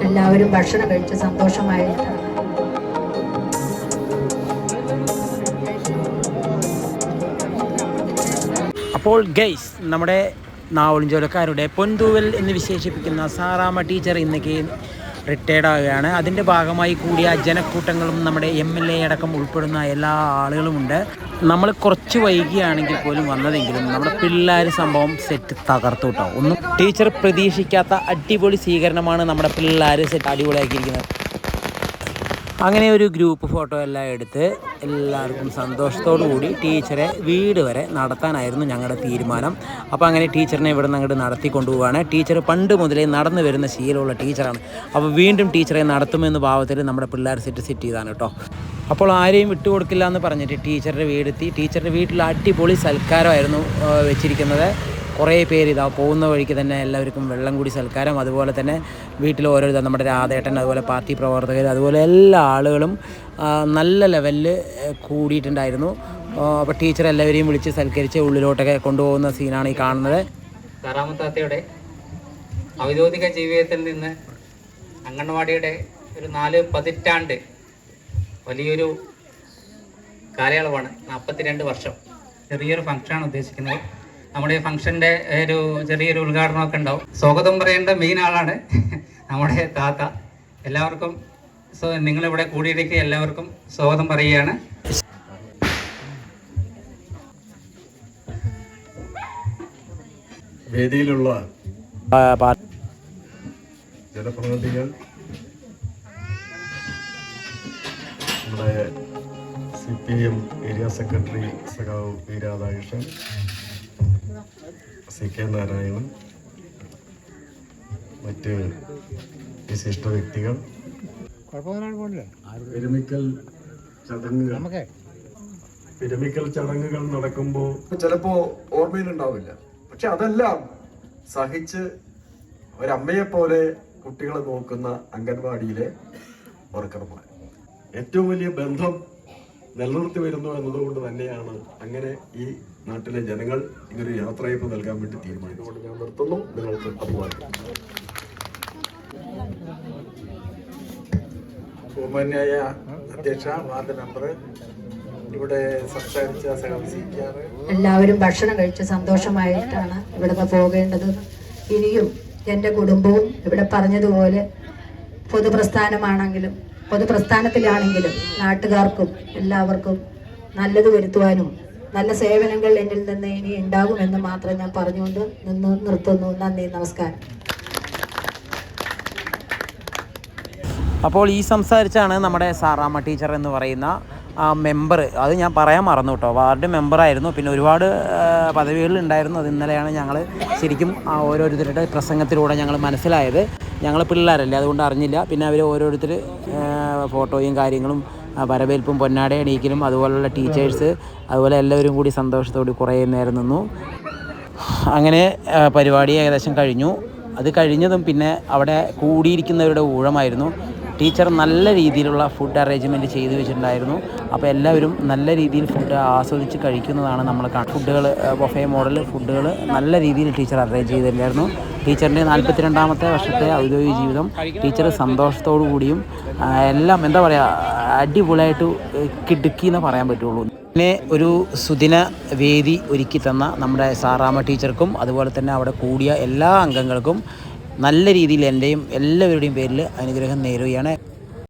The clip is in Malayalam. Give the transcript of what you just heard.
എല്ലാവരും ഭക്ഷണം കഴിച്ച് സന്തോഷമായിട്ടാണ്. അപ്പോൾ ഗൈസ്, നമ്മുടെ നാവൊളിഞ്ചോലക്കാരുടെ പൊൻതൂവൽ എന്ന് വിശേഷിപ്പിക്കുന്ന സാറാമ്മ ടീച്ചർ ഇന്നേക്ക് റിട്ടയർഡ് ആവുകയാണ്. അതിൻ്റെ ഭാഗമായി കൂടിയ ജനക്കൂട്ടങ്ങളും നമ്മുടെ MLA അടക്കം ഉൾപ്പെടുന്ന എല്ലാ ആളുകളുമുണ്ട്. നമ്മൾ കുറച്ച് വൈകിയാണെങ്കിൽ പോലും വന്നതെങ്കിലും നമ്മുടെ പിള്ളേർ സംഭവം സെറ്റ് തകർത്തു കേട്ടോ. ഒന്നും ടീച്ചർ പ്രതീക്ഷിക്കാത്ത അടിപൊളി സ്വീകരണമാണ് നമ്മുടെ പിള്ളേർ സെറ്റ് അടിപൊളിയാക്കിയിരിക്കുന്നത്. അങ്ങനെ ഒരു ഗ്രൂപ്പ് ഫോട്ടോ എല്ലാം എടുത്ത് എല്ലാവർക്കും സന്തോഷത്തോടു കൂടി ടീച്ചറെ വീട് വരെ നടത്താനായിരുന്നു ഞങ്ങളുടെ തീരുമാനം. അപ്പോൾ അങ്ങനെ ടീച്ചറിനെ ഇവിടെ നിന്ന് അങ്ങോട്ട് നടത്തി കൊണ്ടുപോവുകയാണ്. ടീച്ചർ പണ്ട് മുതലേ നടന്നു വരുന്ന ശീലമുള്ള ടീച്ചറാണ്. അപ്പോൾ വീണ്ടും ടീച്ചറെ നടത്തുമെന്ന ഭാവത്തിൽ നമ്മുടെ പിള്ളേർ സെറ്റ് ചെയ്താണ് കേട്ടോ. അപ്പോൾ ആരെയും വിട്ടുകൊടുക്കില്ല എന്ന് പറഞ്ഞിട്ട് ടീച്ചറുടെ വീടെത്തി. ടീച്ചറുടെ വീട്ടിൽ അടിപൊളി സൽക്കാരമായിരുന്നു വെച്ചിരിക്കുന്നത്. കുറേ പേര് ഇതാ പോകുന്ന വഴിക്ക് തന്നെ എല്ലാവർക്കും വെള്ളം കൂടി സൽക്കാരം. അതുപോലെ തന്നെ വീട്ടിൽ ഓരോ നമ്മുടെ രാധേട്ടൻ, അതുപോലെ പാർട്ടി പ്രവർത്തകർ, അതുപോലെ എല്ലാ ആളുകളും നല്ല ലെവലിൽ കൂടിയിട്ടുണ്ടായിരുന്നു. അപ്പോൾ ടീച്ചർ എല്ലാവരെയും വിളിച്ച് സൽക്കരിച്ച് ഉള്ളിലോട്ടൊക്കെ കൊണ്ടുപോകുന്ന സീനാണ് ഈ കാണുന്നത്. സാറാമ്മത്താത്തയുടെ ഔദ്യോഗിക ജീവിതത്തിൽ നിന്ന് അംഗൻവാടിയുടെ ഒരു 4 പതിറ്റാണ്ട് വലിയൊരു കാലയളവാണ്. 42 വർഷം. ചെറിയൊരു ഫംഗ്ഷനാണ് ഉദ്ദേശിക്കുന്നത്. നമ്മുടെ ഫംഗ്ഷൻ്റെ ഒരു ചെറിയൊരു ഉദ്ഘാടനമൊക്കെ ഉണ്ടാവും. സ്വാഗതം പറയേണ്ട മെയിൻ ആളാണ് നമ്മുടെ താത്ത. എല്ലാവർക്കും നിങ്ങളിവിടെ കൂടിയിരിക്കുക എല്ലാവർക്കും സ്വാഗതം പറയുകയാണ്. വേദിയിലുള്ള ജനപ്രതിനിധികൾ, നമ്മുടെ CPM ഏരിയ സെക്രട്ടറി സഖാവ് പി രാധാകൃഷ്ണൻ, CK നാരായണൻ, മറ്റ് വിശിഷ്ട വ്യക്തികൾ, വിരമിക്കൽ ചടങ്ങുകൾ നടക്കുമ്പോൾ ചിലപ്പോ ഓർമ്മയിലുണ്ടാവില്ല. പക്ഷെ അതെല്ലാം സഹിച്ച് ഒരമ്മയെ പോലെ കുട്ടികളെ നോക്കുന്ന അംഗൻവാടിയിലെ വർക്കർമാർ ഏറ്റവും വലിയ ബന്ധം നിലനിർത്തി വരുന്നു എന്നതുകൊണ്ട് തന്നെയാണ് അങ്ങനെ ഈ നാട്ടിലെ ജനങ്ങൾ ഇതൊരു യാത്രയപ്പ് നൽകാൻ വേണ്ടി തീരുമാനിച്ചുകൊണ്ട് ഞാൻ നിർത്തുന്നു. നിങ്ങൾക്ക് അഭിവാദ്യം. ബഹുമാന്യായ അധ്യക്ഷ, വാർഡ് മെമ്പർ, ഇവിടെ സംസാരിച്ച സഹവസിക്കാറ് എല്ലാവരും ഭക്ഷണം കഴിച്ച് സന്തോഷമായിട്ടാണ് ഇവിടുന്ന് പോകേണ്ടത്. ഇനിയും എൻ്റെ കുടുംബവും ഇവിടെ പറഞ്ഞതുപോലെ പൊതുപ്രസ്ഥാനത്തിലാണെങ്കിലും നാട്ടുകാർക്കും എല്ലാവർക്കും നല്ലത് വരുത്തുവാനും നല്ല സേവനങ്ങൾ എന്നിൽ നിന്ന് ഇനി ഉണ്ടാകുമെന്ന് മാത്രം ഞാൻ പറഞ്ഞുകൊണ്ട് നിർത്തുന്നു. നന്ദി, നമസ്കാരം. അപ്പോൾ ഈ സംസാരിച്ചാണ് നമ്മുടെ സാറാമ്മ ടീച്ചർ എന്ന് പറയുന്ന മെമ്പർ. അത് ഞാൻ പറയാൻ മറന്നു കേട്ടോ. വാർഡ് മെമ്പറായിരുന്നു. പിന്നെ ഒരുപാട് പദവികളുണ്ടായിരുന്നു. അത് ഇന്നലെയാണ് ഞങ്ങൾ ശരിക്കും ഓരോരുത്തരുടെ പ്രസംഗത്തിലൂടെ ഞങ്ങൾ മനസ്സിലായത്. ഞങ്ങൾ പിള്ളേരല്ലേ, അതുകൊണ്ട് അറിഞ്ഞില്ല. പിന്നെ അവർ ഓരോരുത്തർ ഫോട്ടോയും കാര്യങ്ങളും വരവേൽപ്പും പൊന്നാട എണീക്കലും അതുപോലുള്ള ടീച്ചേഴ്സ് അതുപോലെ എല്ലാവരും കൂടി സന്തോഷത്തോടെ കുറേ നേരം നിന്നു. അങ്ങനെ പരിപാടി ഏകദേശം കഴിഞ്ഞു. അത് കഴിഞ്ഞതും പിന്നെ അവിടെ കൂടിയിരിക്കുന്നവരുടെ ഊഴമായിരുന്നു. ടീച്ചർ നല്ല രീതിയിലുള്ള ഫുഡ് അറേഞ്ച്മെൻറ്റ് ചെയ്തു വെച്ചിട്ടുണ്ടായിരുന്നു. അപ്പോൾ എല്ലാവരും നല്ല രീതിയിൽ ഫുഡ് ആസ്വദിച്ച് കഴിക്കുന്നതാണ് നമ്മൾ ഫുഡുകൾ ബൊഫേ മോഡൽ ഫുഡുകൾ നല്ല രീതിയിൽ ടീച്ചർ അറേഞ്ച് ചെയ്തിട്ടുണ്ടായിരുന്നു. ടീച്ചറിൻ്റെ 42ാമത്തെ വർഷത്തെ ഔദ്യോഗിക ജീവിതം ടീച്ചർ സന്തോഷത്തോടു കൂടിയും എല്ലാം എന്താ പറയുക അടിപൊളിയായിട്ട് കിടുക്കി എന്ന് പറയാൻ പറ്റുള്ളൂ. പിന്നെ ഒരു സുദിന വേദി ഒരുക്കി തന്ന നമ്മുടെ സാറാമ്മ ടീച്ചർക്കും അതുപോലെ തന്നെ അവിടെ കൂടിയ എല്ലാ അംഗങ്ങൾക്കും നല്ല രീതിയിൽ എൻ്റെയും എല്ലാവരുടെയും പേരിൽ അനുഗ്രഹം നേരുകയാണ്.